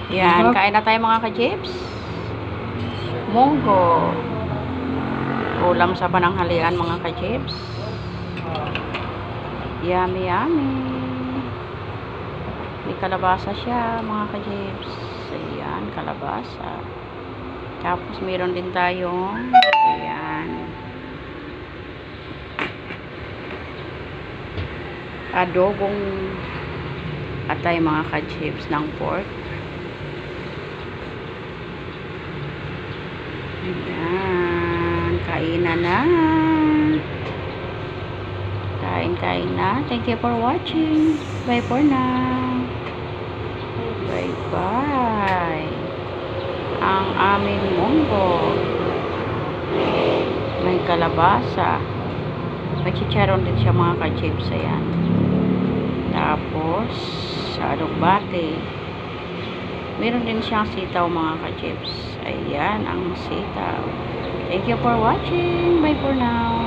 Yan, kain na tayo mga ka-chips. Munggo. Ulam sa pananghalian mga ka-chips. Yummy, yummy. May kalabasa siya mga ka-chips. Ayan, kalabasa. Tapos meron din tayong ayan, adobong atay mga ka-chips ng pork. Ayan, kainan na. Kain na. Thank you for watching. Bye for now. Bye-bye. Ang aming munggo. May kalabasa. May chicharon din siya mga ka-chips. Ayan. Tapos, alugbate. Meron din siyang sitaw mga ka-chips. Ayan ang sitaw. Thank you for watching. Bye for now.